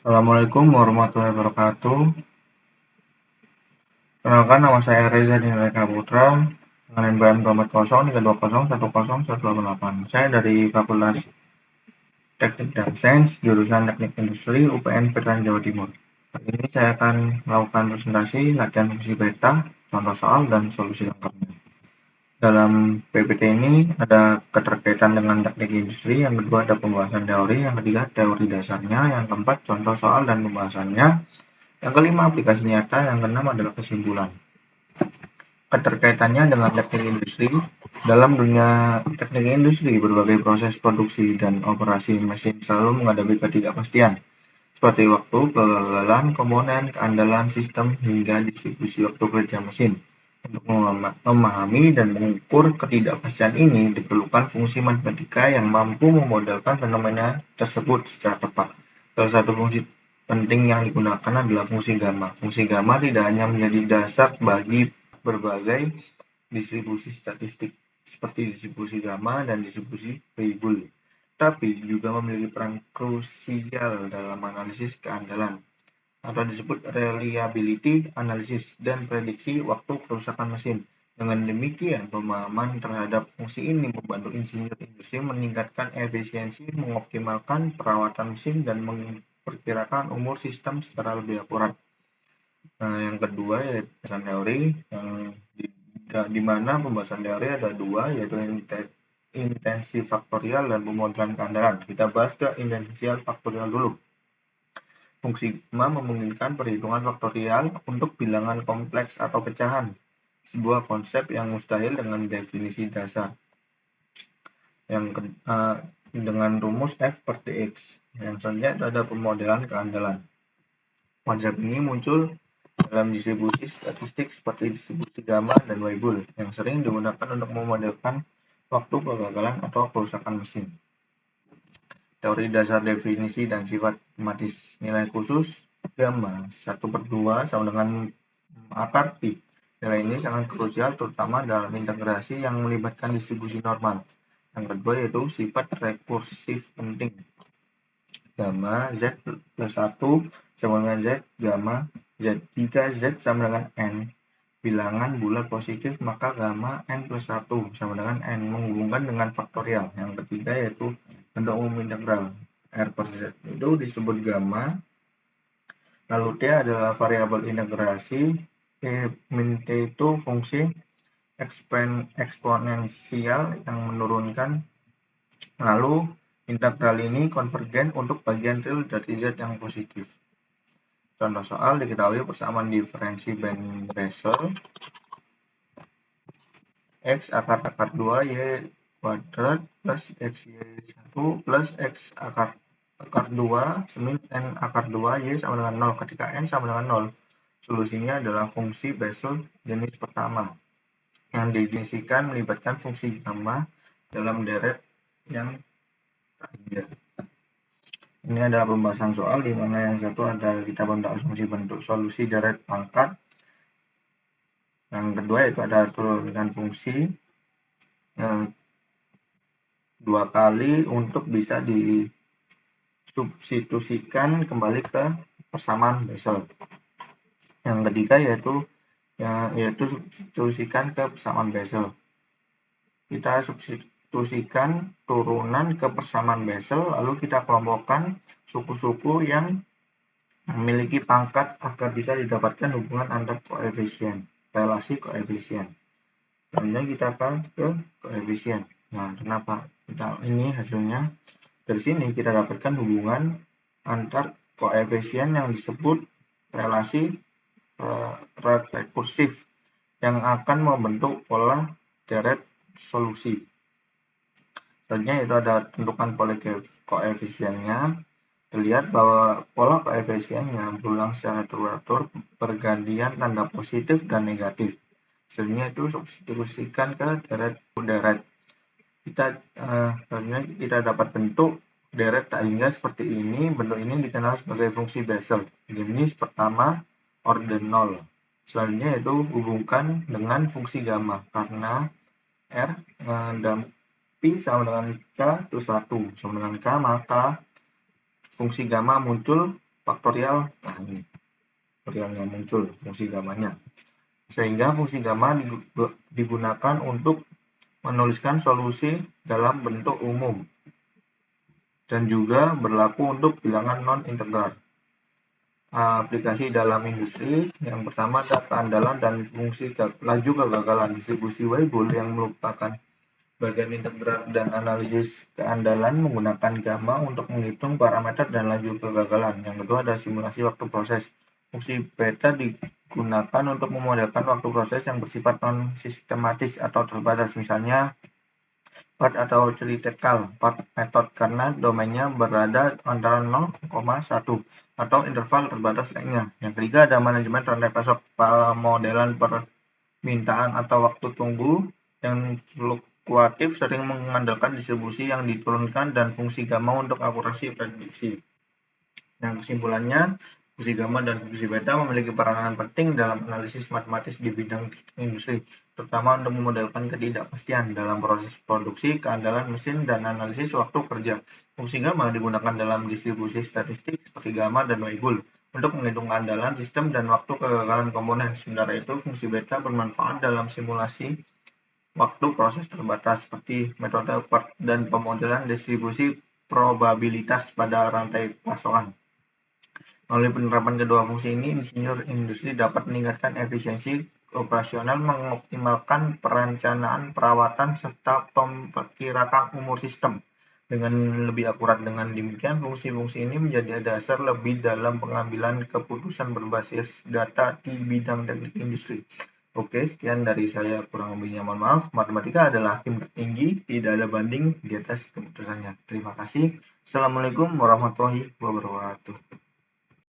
Assalamualaikum warahmatullahi wabarakatuh. Kenalkan, nama saya Reza Dinareka Putra dengan NPM 24032010188. Saya dari Fakultas Teknik dan Sains, jurusan Teknik Industri UPN Veteran Jawa Timur. Kali ini saya akan melakukan presentasi latihan fungsi beta, contoh soal, dan solusi lengkapnya. Dalam PPT ini ada keterkaitan dengan teknik industri, yang kedua ada pembahasan teori, yang ketiga teori dasarnya, yang keempat contoh soal dan pembahasannya, yang kelima aplikasi nyata, yang keenam adalah kesimpulan. Keterkaitannya dengan teknik industri. Dalam dunia teknik industri, berbagai proses produksi dan operasi mesin selalu menghadapi ketidakpastian, seperti waktu, kegagalan komponen, keandalan sistem, hingga distribusi waktu kerja mesin. Untuk memahami dan mengukur ketidakpastian ini, diperlukan fungsi matematika yang mampu memodelkan fenomena tersebut secara tepat. Salah satu fungsi penting yang digunakan adalah fungsi gamma. Fungsi gamma tidak hanya menjadi dasar bagi berbagai distribusi statistik, seperti distribusi gamma dan distribusi Weibull, tapi juga memiliki peran krusial dalam analisis keandalan, atau disebut reliability analysis, dan prediksi waktu kerusakan mesin. Dengan demikian, pemahaman terhadap fungsi ini membantu insinyur industri meningkatkan efisiensi, mengoptimalkan perawatan mesin, dan memperkirakan umur sistem secara lebih akurat. Yang kedua yaitu pembahasan teori, yang di mana pembahasan teori ada dua, yaitu intensi faktorial dan pemodelan keandalan. Kita bahas ke intensi faktorial dulu. Fungsi gamma memungkinkan perhitungan faktorial untuk bilangan kompleks atau pecahan, sebuah konsep yang mustahil dengan definisi dasar yang dengan rumus F per Dx. Yang selanjutnya ada pemodelan keandalan. Konsep ini muncul dalam distribusi statistik seperti distribusi gamma dan Weibull, yang sering digunakan untuk memodelkan waktu kegagalan atau kerusakan mesin. Teori dasar definisi dan sifat matematis nilai khusus gamma 1/2 sama dengan akar pi. Nilai ini sangat krusial terutama dalam integrasi yang melibatkan distribusi normal. Yang kedua yaitu sifat rekursif penting. Gamma Z plus 1 sama dengan Z gamma Z. Jika Z sama dengan N bilangan bulat positif, maka gamma N plus 1 sama dengan N menghubungkan dengan faktorial. Yang ketiga yaitu bentuk umum integral R per Z itu disebut gamma. Lalu T adalah variabel integrasi, min T itu fungsi eksponensial yang menurunkan. Lalu integral ini konvergen untuk bagian real dari Z yang positif. Contoh soal diketahui persamaan diferensi Bessel X akar 2 Y kuadrat plus XY1 plus X akar 2 semin N akar 2 Y sama dengan 0 ketika N sama dengan 0. Solusinya adalah fungsi Bessel jenis pertama yang didefinisikan melibatkan fungsi gamma dalam deret yang ketiga. Ini adalah pembahasan soal di mana yang satu ada kita bentuk asumsi bentuk solusi deret pangkat. Yang kedua itu ada turunkan fungsi 2 kali untuk bisa disubstitusikan kembali ke persamaan Bessel. Yang ketiga yaitu substitusikan ke persamaan Bessel. Kita substitusikan turunan ke persamaan Bessel, lalu kita kelompokkan suku-suku yang memiliki pangkat agar bisa didapatkan hubungan antar koefisien, relasi koefisien. Selanjutnya kita akan ke koefisien. Nah, kenapa ini hasilnya? Dari sini kita dapatkan hubungan antar koefisien yang disebut relasi rekursif yang akan membentuk pola deret solusi. Selanjutnya itu ada tentukan pola koefisiennya. Terlihat bahwa pola koefisiennya berulang secara teratur pergantian tanda positif dan negatif. Hasilnya itu substitusikan ke deret. Kita dapat bentuk deret tak hingga seperti ini. Bentuk ini dikenal sebagai fungsi Bessel jenis pertama orden 0. Selanjutnya itu hubungkan dengan fungsi gamma karena R dan pi sama dengan K plus 1 sama dengan K, maka fungsi gamma muncul faktorial. Nah, ini faktorialnya muncul fungsi gamanya. Sehingga fungsi gamma digunakan untuk menuliskan solusi dalam bentuk umum dan juga berlaku untuk bilangan non-integral. Aplikasi dalam industri yang pertama adalah keandalan dan fungsi laju kegagalan distribusi Weibull yang merupakan bagian integral dan analisis keandalan menggunakan gamma untuk menghitung parameter dan laju kegagalan. Yang kedua adalah simulasi waktu proses. Fungsi beta digunakan untuk memodelkan waktu proses yang bersifat non-sistematis atau terbatas, misalnya path atau theoretical path method karena domainnya berada antara 0,1 atau interval terbatas lainnya. Yang ketiga ada manajemen rantai pasok, pemodelan permintaan atau waktu tunggu yang fluktuatif sering mengandalkan distribusi yang diturunkan dan fungsi gamma untuk akurasi prediksi. Yang kesimpulannya, fungsi gamma dan fungsi beta memiliki peranan penting dalam analisis matematis di bidang industri, terutama untuk memodelkan ketidakpastian dalam proses produksi, keandalan mesin, dan analisis waktu kerja. Fungsi gamma digunakan dalam distribusi statistik seperti gamma dan Weibull untuk menghitung keandalan sistem dan waktu kegagalan komponen. Sementara itu, fungsi beta bermanfaat dalam simulasi waktu proses terbatas seperti metode PERT dan pemodelan distribusi probabilitas pada rantai pasokan. Melalui penerapan kedua fungsi ini, insinyur industri dapat meningkatkan efisiensi operasional, mengoptimalkan perencanaan perawatan, serta memperkirakan umur sistem dengan lebih akurat. Dengan demikian, fungsi-fungsi ini menjadi dasar lebih dalam pengambilan keputusan berbasis data di bidang teknik industri. Oke, sekian dari saya, kurang lebihnya mohon maaf. Matematika adalah hakim tertinggi, tidak ada banding di atas keputusannya. Terima kasih. Assalamualaikum warahmatullahi wabarakatuh.